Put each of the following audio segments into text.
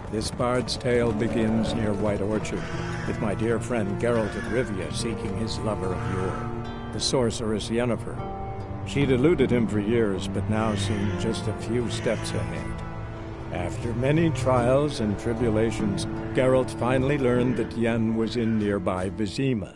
This bard's tale begins near White Orchard, with my dear friend Geralt of Rivia seeking his lover of yore, the sorceress Yennefer. She'd eluded him for years, but now seemed just a few steps ahead. After many trials and tribulations, Geralt finally learned that Yen was in nearby Vizima.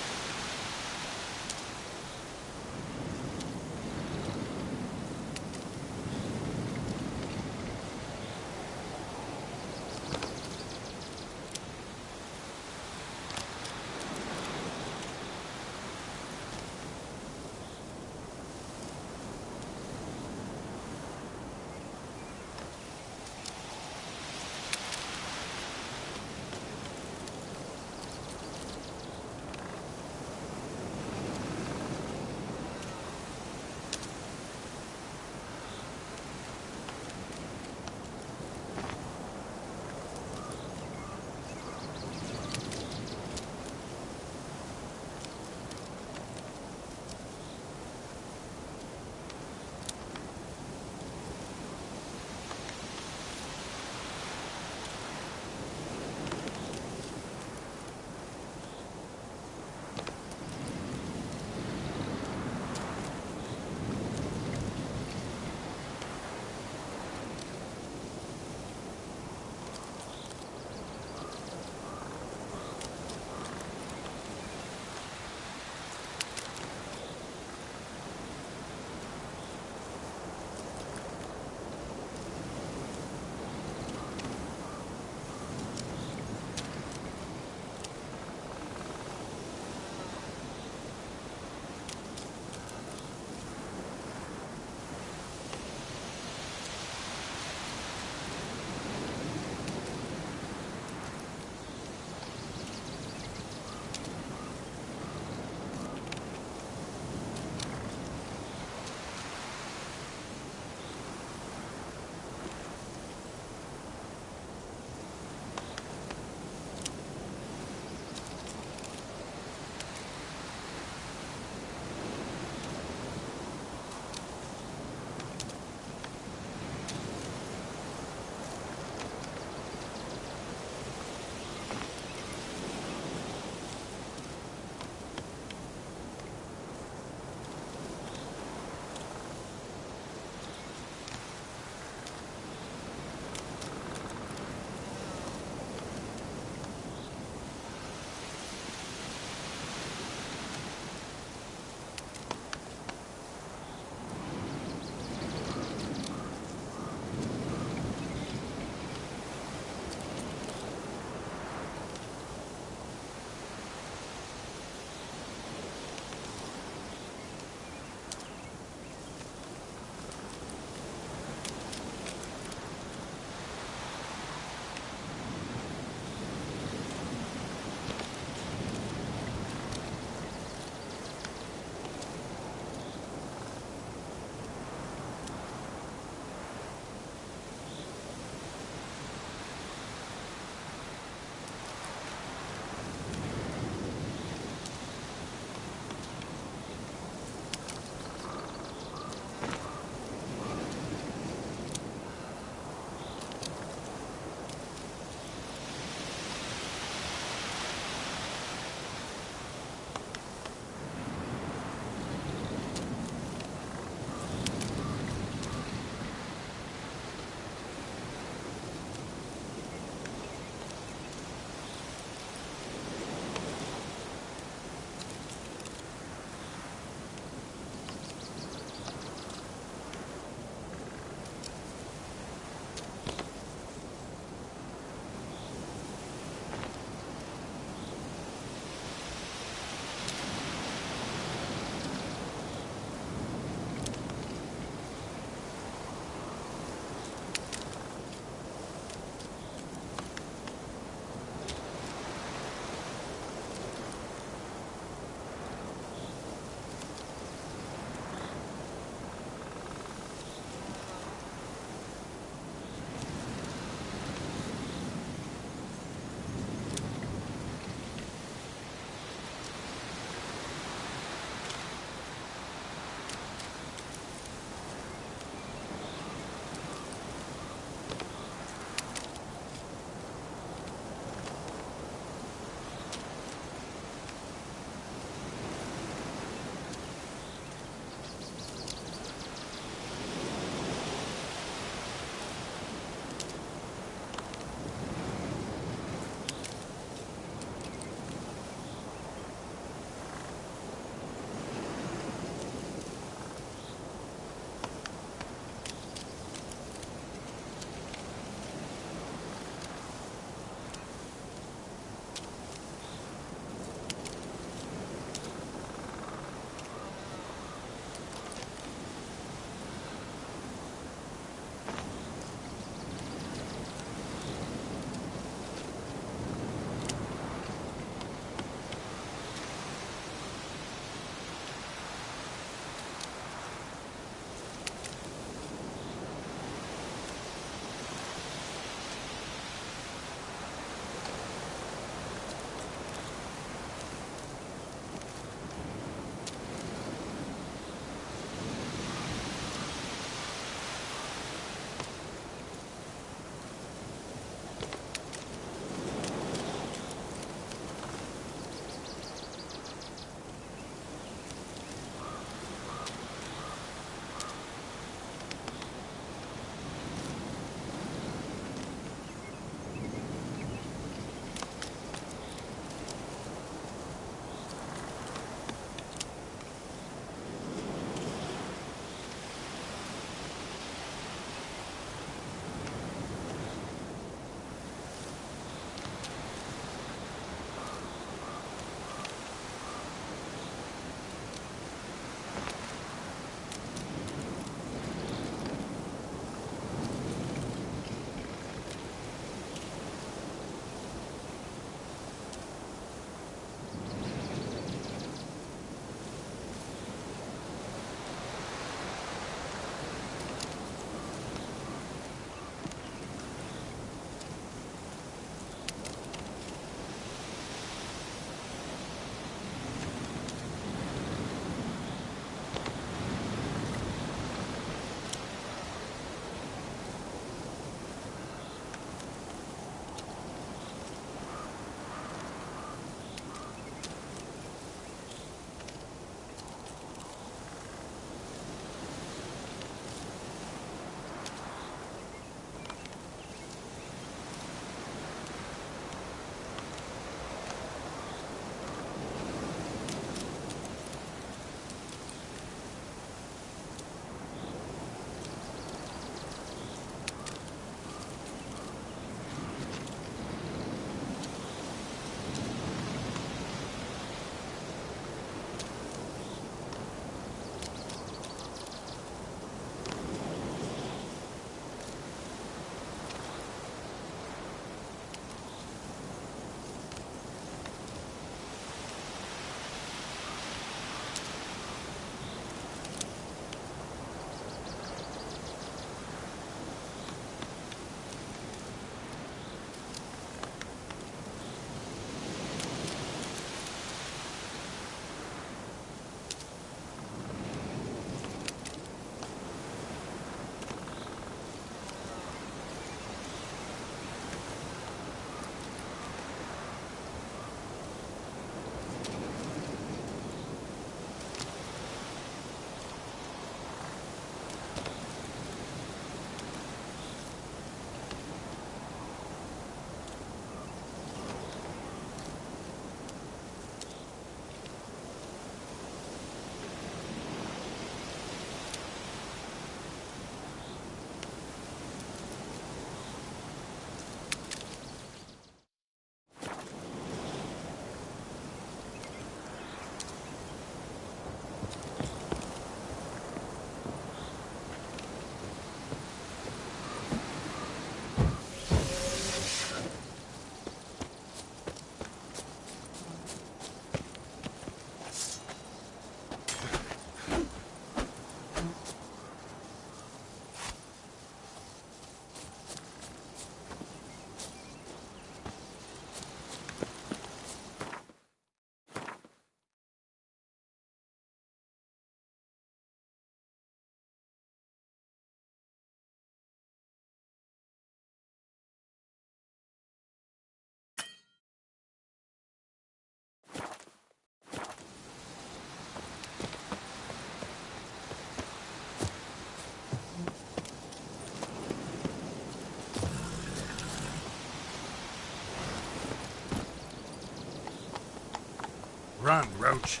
approach.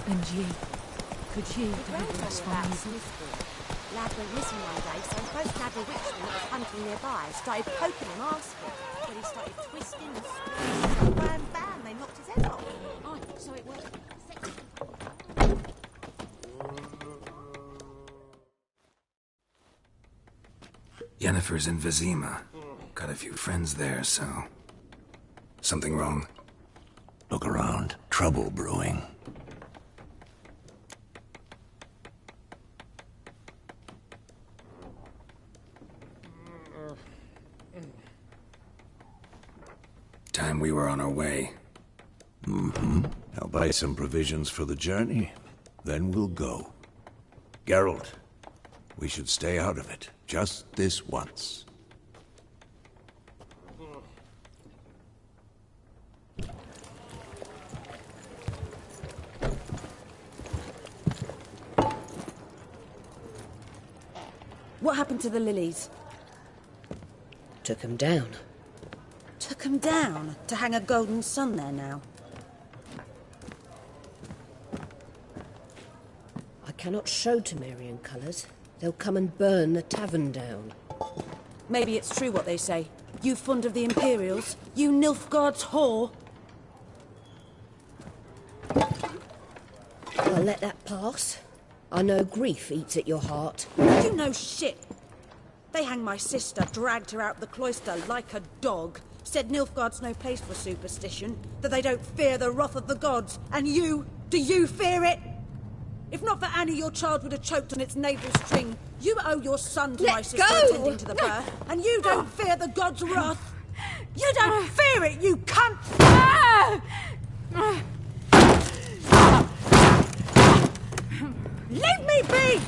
And ye, could ye deliver us from evil? Lad went missing one day, so folks had a witchman that was hunting nearby. Started poking him, asking. But he started twisting and screaming. So bam, bam, they knocked his head off. Aye, so it worked. Yennefer's in Vizima. Got a few friends there, so... Something wrong? Look around. Trouble brewing. Time we were on our way. I'll buy some provisions for the journey, then we'll go. Geralt, we should stay out of it, just this once. What happened to the lilies? Took 'em down. Took 'em down to hang a golden sun there now. I cannot show Temerian colours. They'll come and burn the tavern down. Maybe it's true what they say. You fond of the Imperials? You Nilfgaard's whore? I'll let that pass. I know grief eats at your heart. You know shit. They hanged my sister, dragged her out the cloister like a dog. Said Nilfgaard's no place for superstition, that they don't fear the wrath of the gods. And you? Do you fear it? If not for Annie, your child would have choked on its navel string. You owe your son to my sister attending to the birth, and you don't fear the gods' wrath. You don't fear it, you cunt! Leave me be!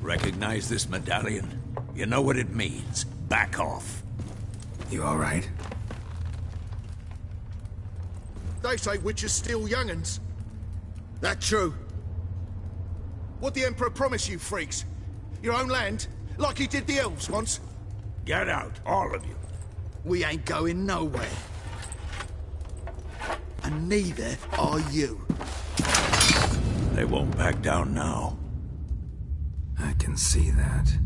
Recognize this medallion? You know what it means. Back off. You all right? They say witches steal young'uns. That true? What the Emperor promise you, freaks? Your own land? Like he did the elves once? Get out, all of you. We ain't going nowhere. And neither are you. They won't back down now. I can see that.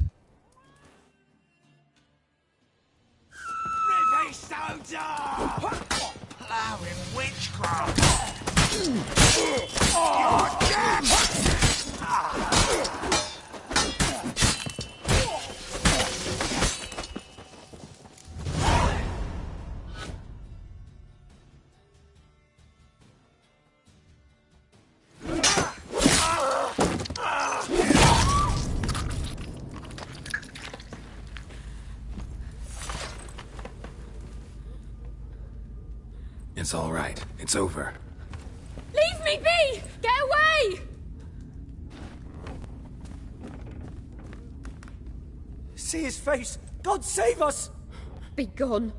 Plowing witchcraft! It's all right. It's over. Leave me be! Get away! See his face! God save us! Be gone,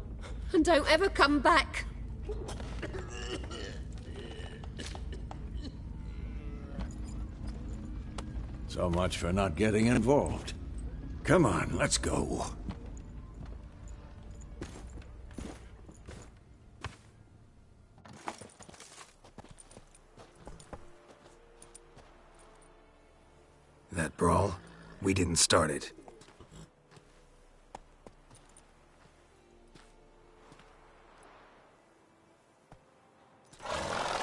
and don't ever come back. So much for not getting involved. Come on, let's go. That brawl, we didn't start it.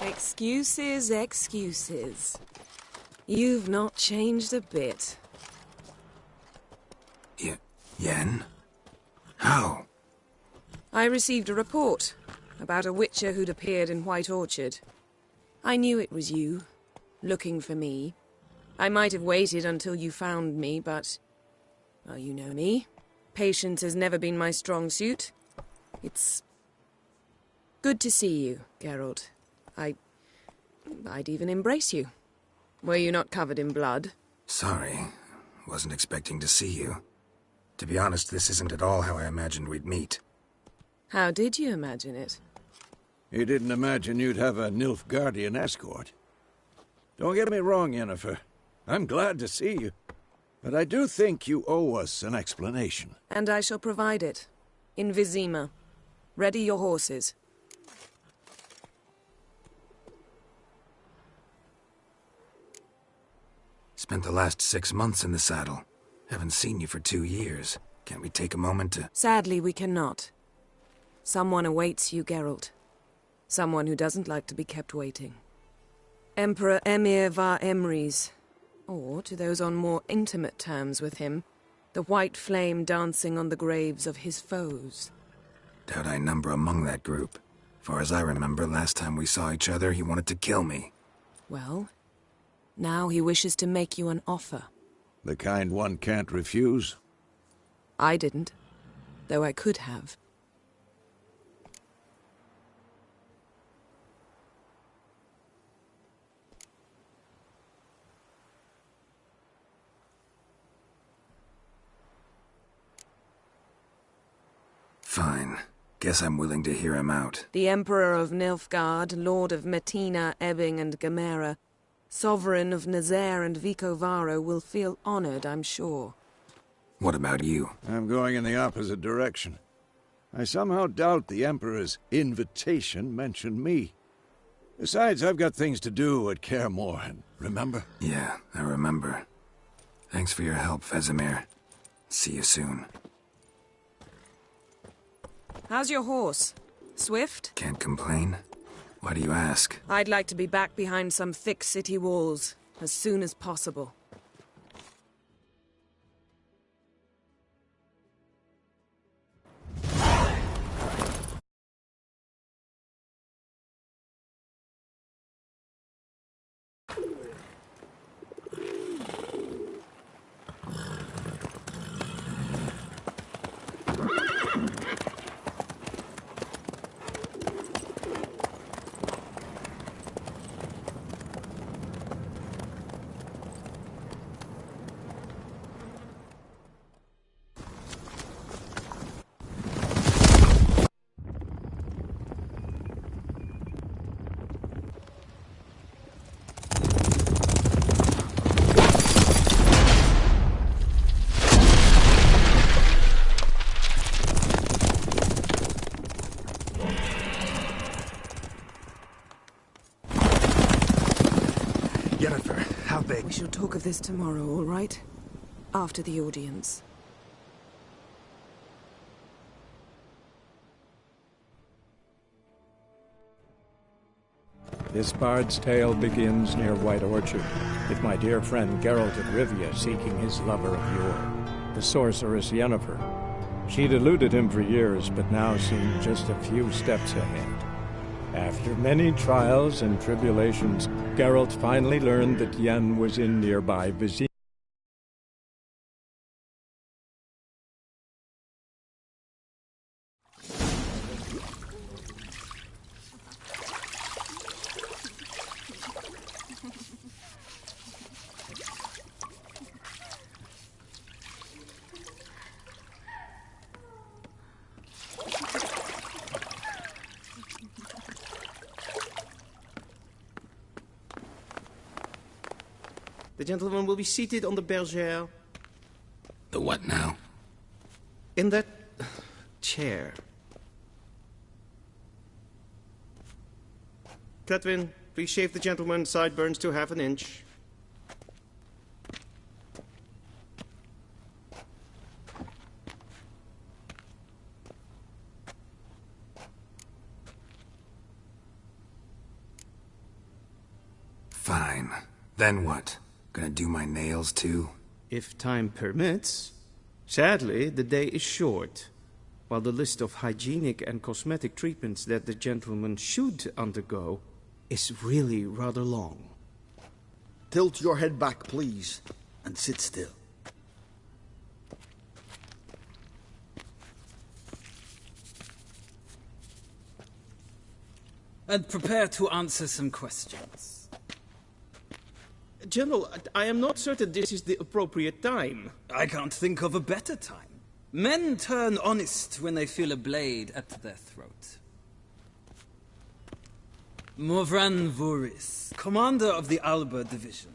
Excuses, excuses. You've not changed a bit. Yen? How? I received a report about a witcher who'd appeared in White Orchard. I knew it was you, looking for me. I might have waited until you found me, but... well, you know me. Patience has never been my strong suit. It's... good to see you, Geralt. I'd even embrace you. Were you not covered in blood? Sorry. Wasn't expecting to see you. To be honest, this isn't at all how I imagined we'd meet. How did you imagine it? You didn't imagine you'd have a Nilfgaardian escort. Don't get me wrong, Yennefer. I'm glad to see you. But I do think you owe us an explanation. And I shall provide it. In Vizima. Ready your horses. Spent the last 6 months in the saddle. Haven't seen you for 2 years. Can't we take a moment to... Sadly, we cannot. Someone awaits you, Geralt. Someone who doesn't like to be kept waiting. Emperor Emhyr var Emreis. Or, to those on more intimate terms with him, the white flame dancing on the graves of his foes. Doubt I number among that group. Far as I remember, last time we saw each other, he wanted to kill me. Well, now he wishes to make you an offer. The kind one can't refuse? I didn't, though I could have. Fine. Guess I'm willing to hear him out. The Emperor of Nilfgaard, Lord of Metina, Ebbing and Gamera, Sovereign of Nazaire and Vicovaro will feel honored, I'm sure. What about you? I'm going in the opposite direction. I somehow doubt the Emperor's invitation mentioned me. Besides, I've got things to do at Kaer Morhen, remember? Yeah, I remember. Thanks for your help, Vesemir. See you soon. How's your horse? Swift? Can't complain. Why do you ask? I'd like to be back behind some thick city walls, as soon as possible. Yennefer, how big? We shall talk of this tomorrow, all right? After the audience. This bard's tale begins near White Orchard, with my dear friend Geralt of Rivia seeking his lover of yore, the sorceress Yennefer. She'd eluded him for years, but now seemed just a few steps ahead. After many trials and tribulations, Geralt finally learned that Yen was in nearby Vizima. The gentleman will be seated on the bergère. The what now? In that chair. Cletwin, please shave the gentleman's sideburns to 1/2 inch. Fine. Then what? Gonna do my nails too? If time permits. Sadly, the day is short. while the list of hygienic and cosmetic treatments that the gentleman should undergo is really rather long. Tilt your head back, please, and sit still. And prepare to answer some questions. General, I am not certain this is the appropriate time. I can't think of a better time. Men turn honest when they feel a blade at their throat. Morvran Voorhis, commander of the Alba Division.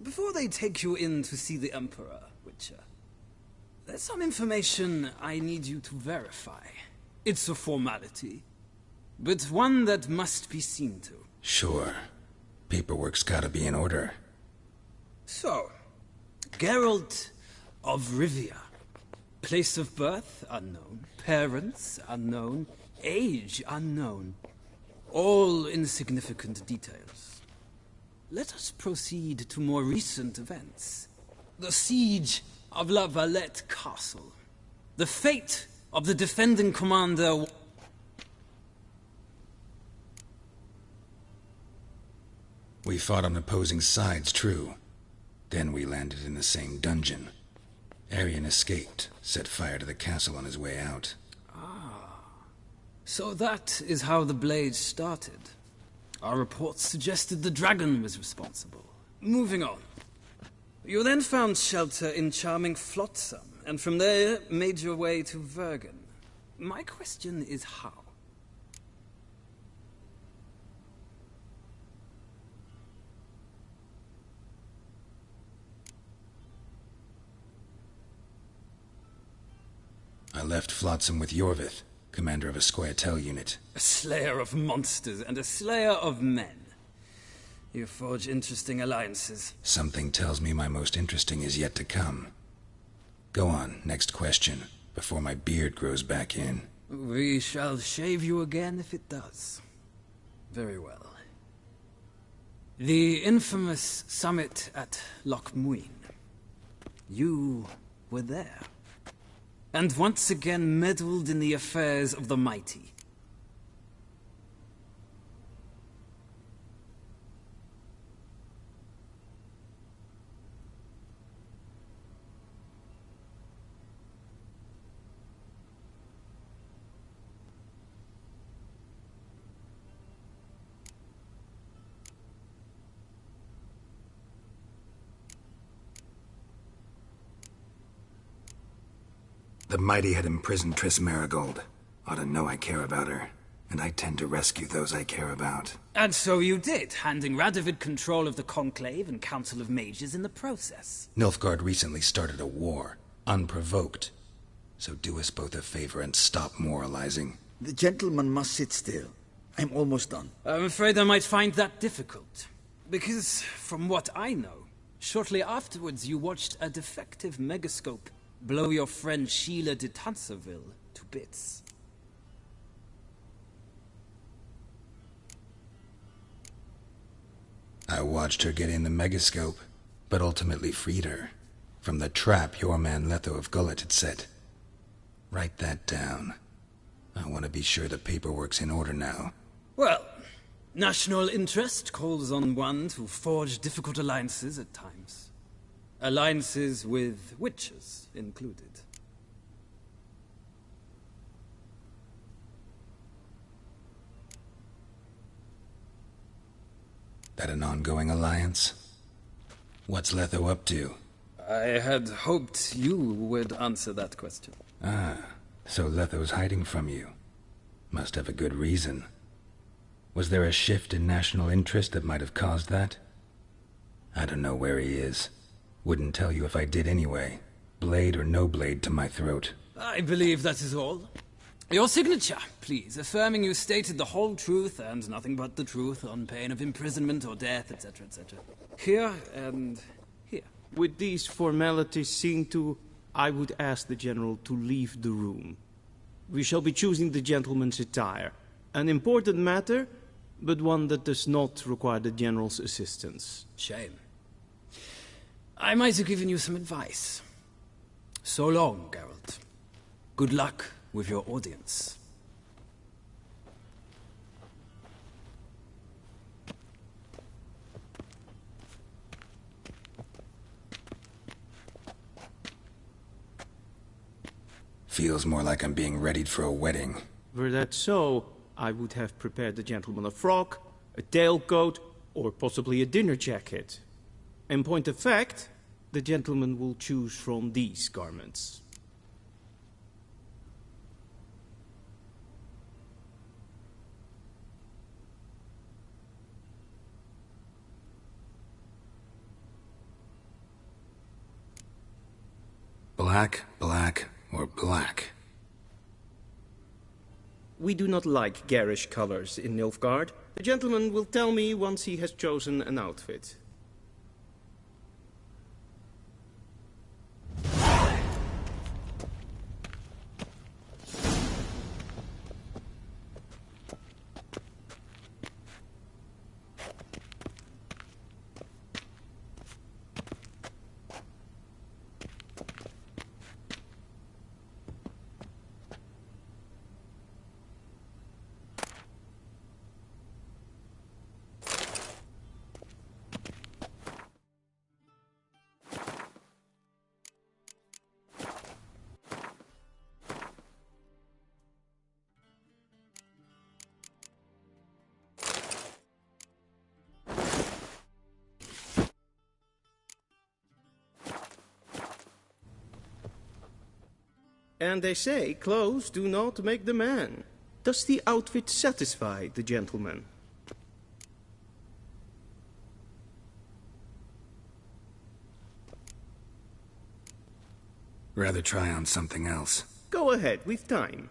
Before they take you in to see the Emperor, Witcher, there's some information I need you to verify. It's a formality, but one that must be seen to. Sure. Paperwork's gotta be in order. So, Geralt of Rivia. Place of birth, unknown. Parents, unknown. Age, unknown. All insignificant details. Let us proceed to more recent events. The siege of La Valette Castle. The fate of the defending commander... We fought on opposing sides, true. Then we landed in the same dungeon. Arian escaped, set fire to the castle on his way out. So that is how the Blade started. Our reports suggested the dragon was responsible. Moving on. You then found shelter in charming Flotsam, and from there made your way to Vergen. My question is how? I left Flotsam with Yorvith, commander of a Scoia'tael unit. A slayer of monsters and a slayer of men. You forge interesting alliances. Something tells me my most interesting is yet to come. Go on, next question, before my beard grows back in. We shall shave you again if it does. Very well. The infamous summit at Loch Muin. You were there. And once again meddled in the affairs of the mighty. The mighty had imprisoned Triss Merigold. Ought to know I care about her, and I tend to rescue those I care about. And so you did, handing Radovid control of the Conclave and Council of Mages in the process. Nilfgaard recently started a war, unprovoked. So do us both a favor and stop moralizing. The gentleman must sit still. I'm almost done. I'm afraid I might find that difficult. Because, from what I know, shortly afterwards you watched a defective megascope blow your friend Sheila de Tanserville to bits. I watched her get in the megascope, but ultimately freed her from the trap your man Letho of Gullet had set. Write that down. I want to be sure the paperwork's in order now. Well, national interest calls on one to forge difficult alliances at times. Alliances with witches included. That an ongoing alliance? What's Letho up to? I had hoped you would answer that question. Ah, so Letho's hiding from you. Must have a good reason. Was there a shift in national interest that might have caused that? I don't know where he is. Wouldn't tell you if I did anyway. Blade or no blade to my throat. I believe that is all. Your signature, please, affirming you stated the whole truth and nothing but the truth on pain of imprisonment or death, etc., etc. Here and here. With these formalities seen to, I would ask the General to leave the room. We shall be choosing the gentleman's attire. An important matter, but one that does not require the General's assistance. Shame. I might have given you some advice. So long, Geralt. Good luck with your audience. Feels more like I'm being readied for a wedding. Were that so, I would have prepared the gentleman a frock, a tailcoat, or possibly a dinner jacket. In point of fact, the gentleman will choose from these garments. Black, black, or black? We do not like garish colors in Nilfgaard. The gentleman will tell me once he has chosen an outfit. And they say clothes do not make the man. Does the outfit satisfy the gentleman? Rather try on something else. Go ahead, we've time.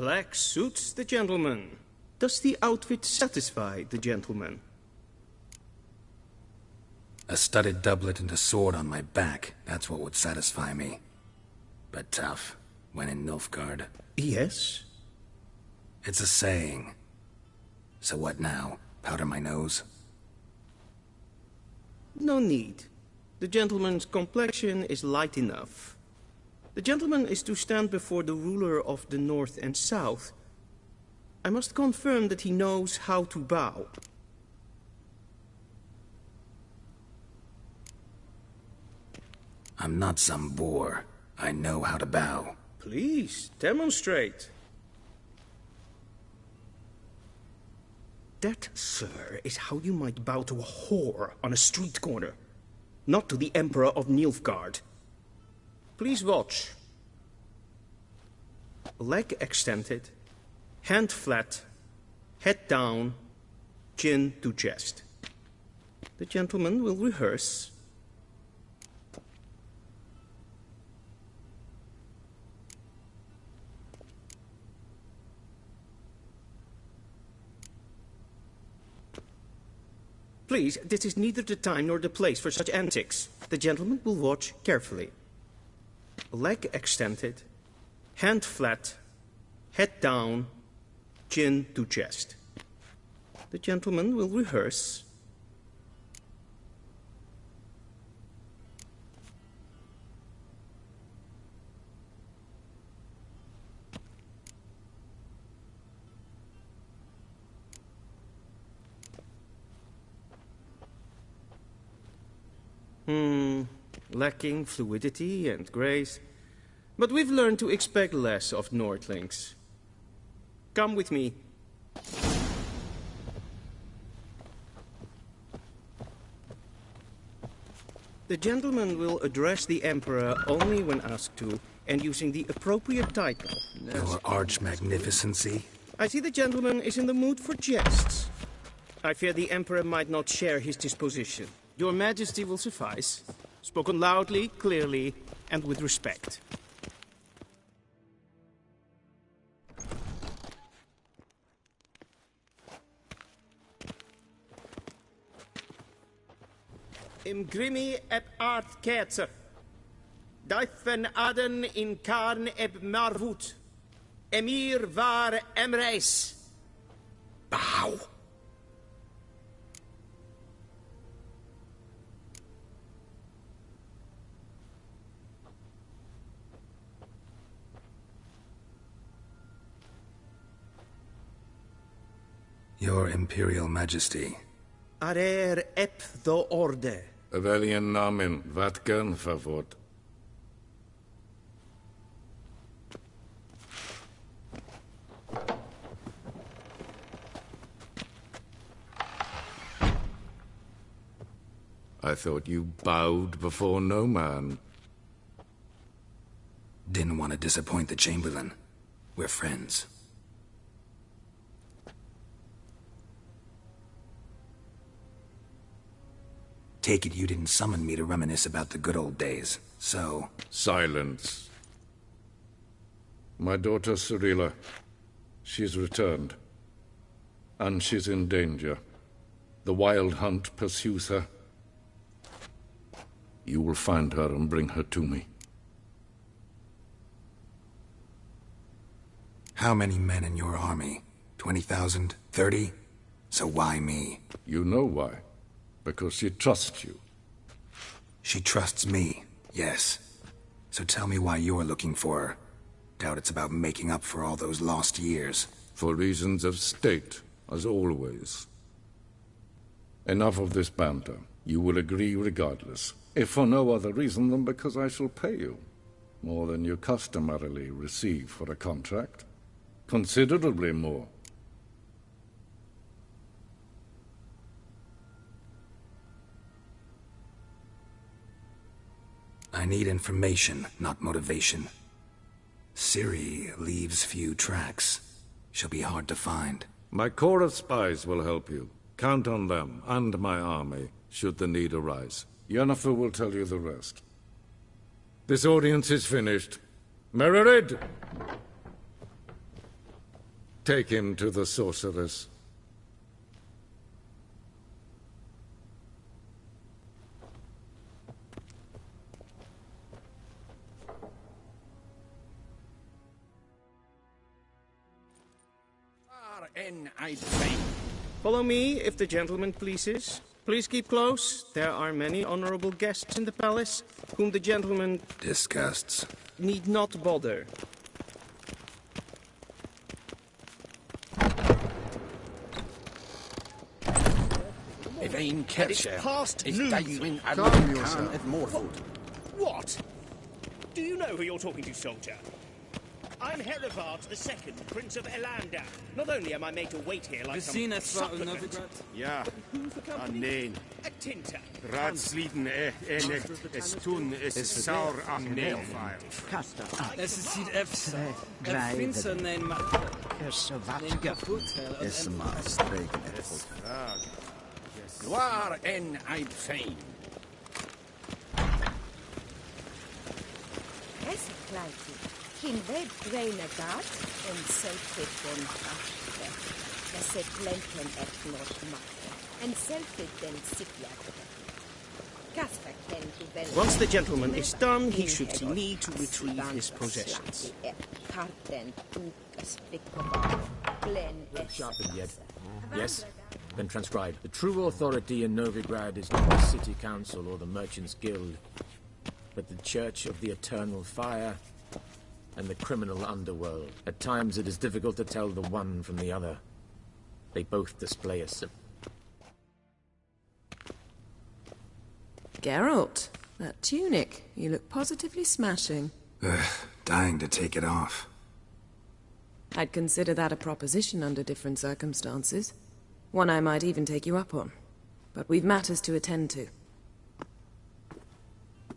Black suits the gentleman. Does the outfit satisfy the gentleman? A studded doublet and a sword on my back, that's what would satisfy me. But tough, when in Nilfgaard. Yes? It's a saying. So what now? Powder my nose? No need. The gentleman's complexion is light enough. The gentleman is to stand before the ruler of the North and South. I must confirm that he knows how to bow. I'm not some boor. I know how to bow. Please, demonstrate. That, sir, is how you might bow to a whore on a street corner, not to the Emperor of Nilfgaard. Please watch. Leg extended, hand flat, head down, chin to chest. The gentleman will rehearse. Please, this is neither the time nor the place for such antics. The gentleman will watch carefully. Leg extended, hand flat, head down, chin to chest. The gentleman will rehearse. Lacking fluidity and grace. But we've learned to expect less of Nordlings. Come with me. The gentleman will address the Emperor only when asked to, and using the appropriate title. Your Arch-Magnificency? I see the gentleman is in the mood for jests. I fear the Emperor might not share his disposition. Your Majesty will suffice. Spoken loudly, clearly, and with respect. Imgrimi eb art ketzer. Daifen aden in karn eb marvut. Emir var emreis. Bow. Your Imperial Majesty. Arer ep the orde. Welchen Namen, wat gern verwort? I thought you bowed before no man. Didn't want to disappoint the Chamberlain. We're friends. Take it you didn't summon me to reminisce about the good old days, so... Silence. My daughter Cirilla, she's returned. And she's in danger. The Wild Hunt pursues her. You will find her and bring her to me. How many men in your army? 20,000? 30? So why me? You know why. Because she trusts you. She trusts me, yes. So tell me why you're looking for her. Doubt it's about making up for all those lost years. For reasons of state, as always. Enough of this banter. You will agree regardless. If for no other reason than because I shall pay you. More than you customarily receive for a contract. Considerably more. I need information, not motivation. Ciri leaves few tracks. She'll be hard to find. My corps of spies will help you. Count on them, and my army, should the need arise. Yennefer will tell you the rest. This audience is finished. Mererid! Take him to the sorceress. Follow me, if the gentleman pleases. Please keep close. There are many honorable guests in the palace, whom the gentleman... disgusts. ...need not bother. It's past noon. Calm yourself. What? Do you know who you're talking to, soldier? I'm Herivard II, Prince of Elander. Not only am I made to wait here like some supplicant... Ja, nee. A tinter. Ratslieden ene es tun es saur am neelvaar. Es ziet even Finster neem maar. Is maar spreken. Waar en I'd fain. Ressekleidje. Geen weet graine gaat en zelfit den achte. Ressekleidjen et not machte. En zelfit den sikjagte. Once the gentleman is done, he should see me to retrieve his possessions. Sharpened yet? Yes? Then transcribe. The true authority in Novigrad is not the City Council or the Merchants' Guild, but the Church of the Eternal Fire and the criminal underworld. At times it is difficult to tell the one from the other. They both display a Geralt, that tunic. You look positively smashing. Dying to take it off. I'd consider that a proposition under different circumstances. One I might even take you up on. But we've matters to attend to.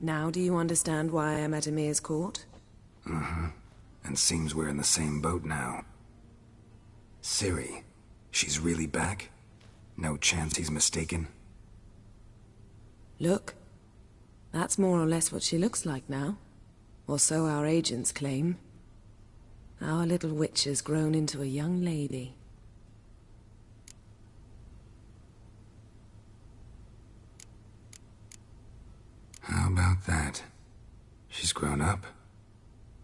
Now do you understand why I am at Emir's court? Mm-hmm. And seems we're in the same boat now. Ciri, she's really back? No chance he's mistaken? Look. That's more or less what she looks like now. Or so our agents claim. Our little witch has grown into a young lady. How about that? She's grown up?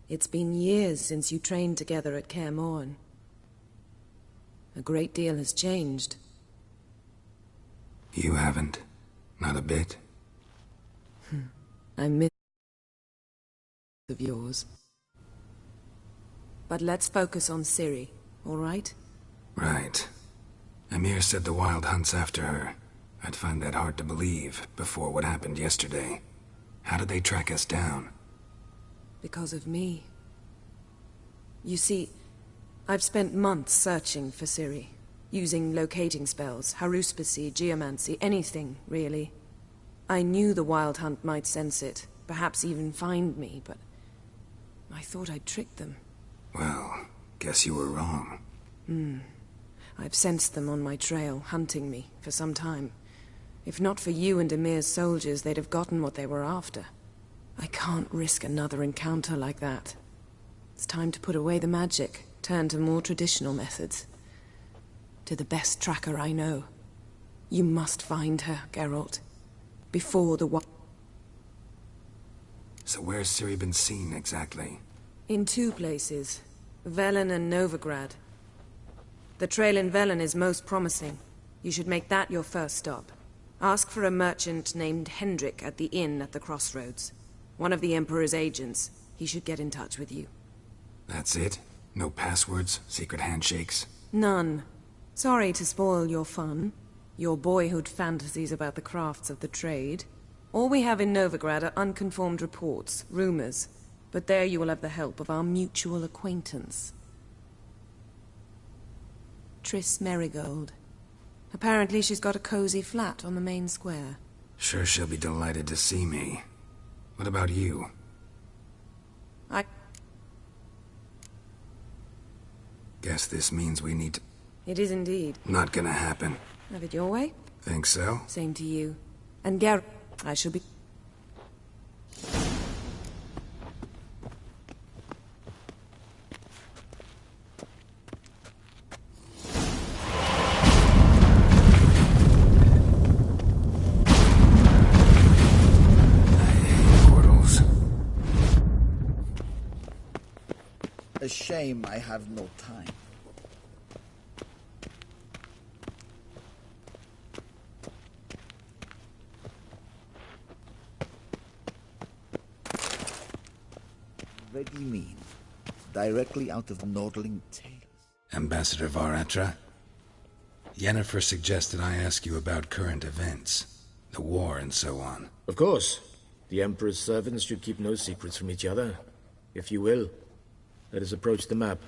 It's been years since you trained together at Kaer Morhen. A great deal has changed. You haven't. Not a bit. I miss of yours. But let's focus on Ciri, all right? Right. Emir said the Wild hunt's after her. I'd find that hard to believe before what happened yesterday. How did they track us down? Because of me. You see, I've spent months searching for Ciri, using locating spells, haruspicy, geomancy, anything, really. I knew the Wild Hunt might sense it, perhaps even find me, but I thought I'd tricked them. Well, guess you were wrong. I've sensed them on my trail, hunting me, for some time. If not for you and Emir's soldiers, they'd have gotten what they were after. I can't risk another encounter like that. It's time to put away the magic, turn to more traditional methods. To the best tracker I know. You must find her, Geralt. Before the So where's Ciri been seen, exactly? In 2 places. Velen and Novigrad. The trail in Velen is most promising. You should make that your first stop. Ask for a merchant named Hendrik at the inn at the crossroads. One of the Emperor's agents. He should get in touch with you. That's it? No passwords? Secret handshakes? None. Sorry to spoil your fun. Your boyhood fantasies about the crafts of the trade. All we have in Novigrad are unconfirmed reports, rumors. But there you will have the help of our mutual acquaintance. Triss Merigold. Apparently she's got a cozy flat on the main square. Sure she'll be delighted to see me. What about you? Guess this means we need to... It is indeed. Not gonna happen. Have it your way? Think so? Same to you. And Geralt, I shall be... A shame I have no time. Ready mean. Directly out of Nordling Tales. Ambassador Varatra? Yennefer suggested I ask you about current events. The war and so on. Of course. The Emperor's servants should keep no secrets from each other. If you will, let us approach the map.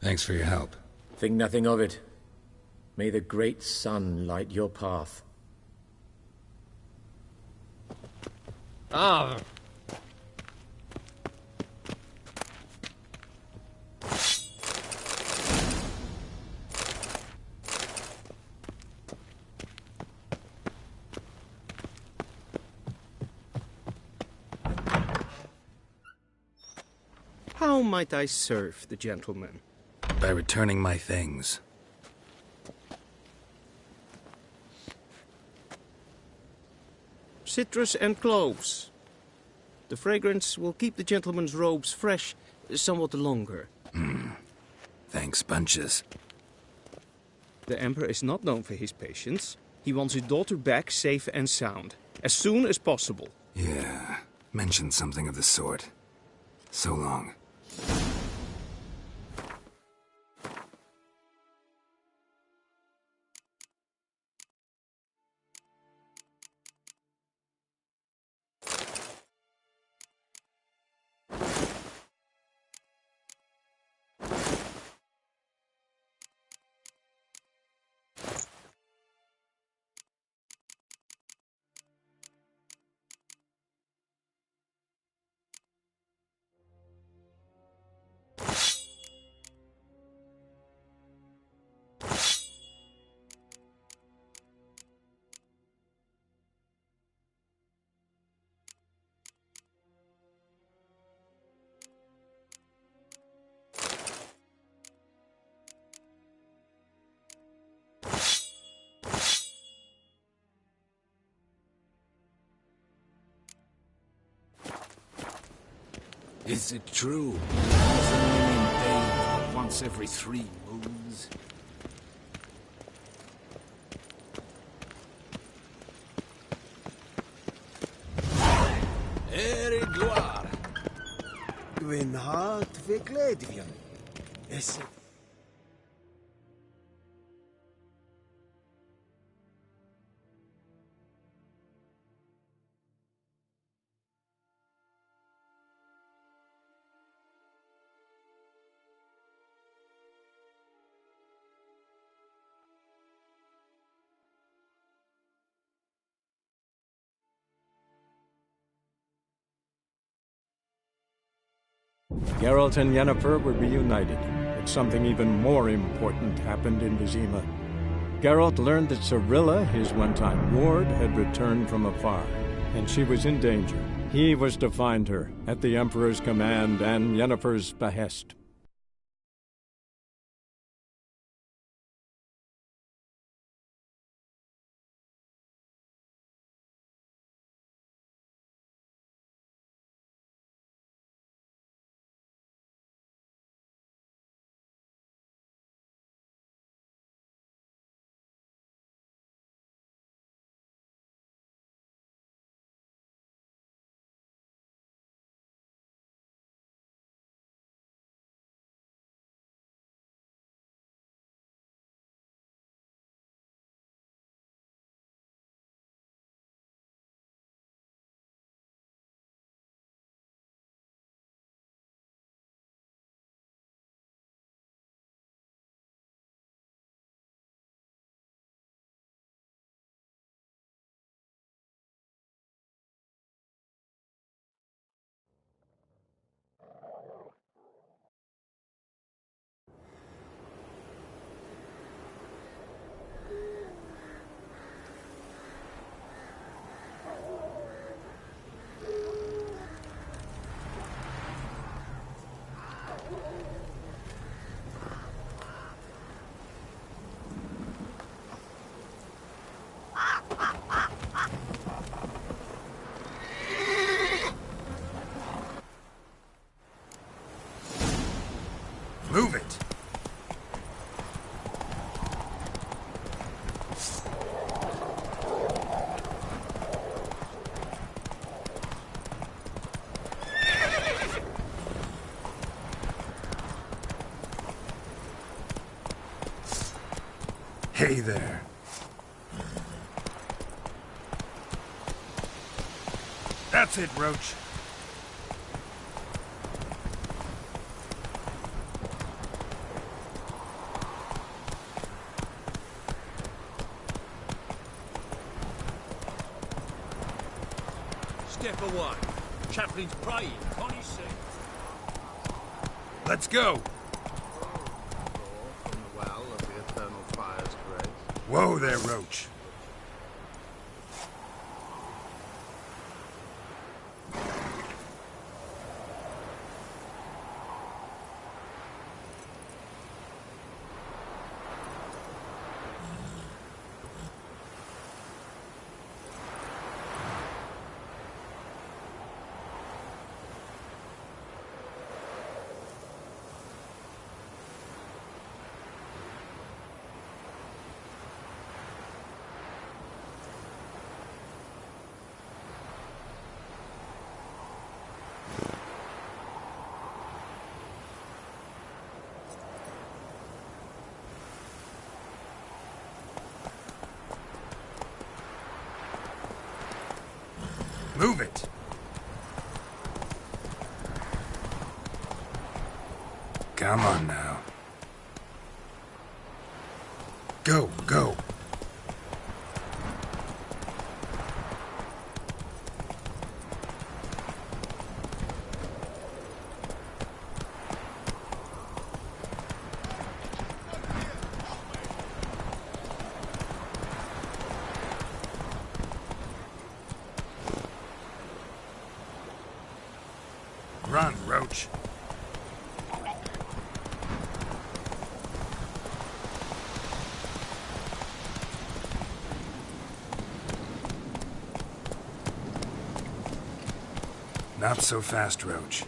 Thanks for your help. Think nothing of it. May the great sun light your path. Ah! How might I serve the gentleman? By returning my things. Citrus and cloves. The fragrance will keep the gentleman's robes fresh somewhat longer. Thanks, bunches. The Emperor is not known for his patience. He wants his daughter back safe and sound, as soon as possible. Yeah, mentioned something of the sort. So long. Is it true? Does a woman bathe once every 3 moons? Ere gloire. Gwyn hart fe gledion. Is it? Geralt and Yennefer were reunited, but something even more important happened in Vizima. Geralt learned that Cirilla, his one-time ward, had returned from afar, and she was in danger. He was to find her, at the Emperor's command and Yennefer's behest. Move it! Hey there. That's it, Roach. Step away. Chaplain's praying, can't you see? Let's go! From the well of the Eternal Fire's grace. Whoa there, Roach. Move it! Come on now. Go, go! Run, Roach. Not so fast, Roach.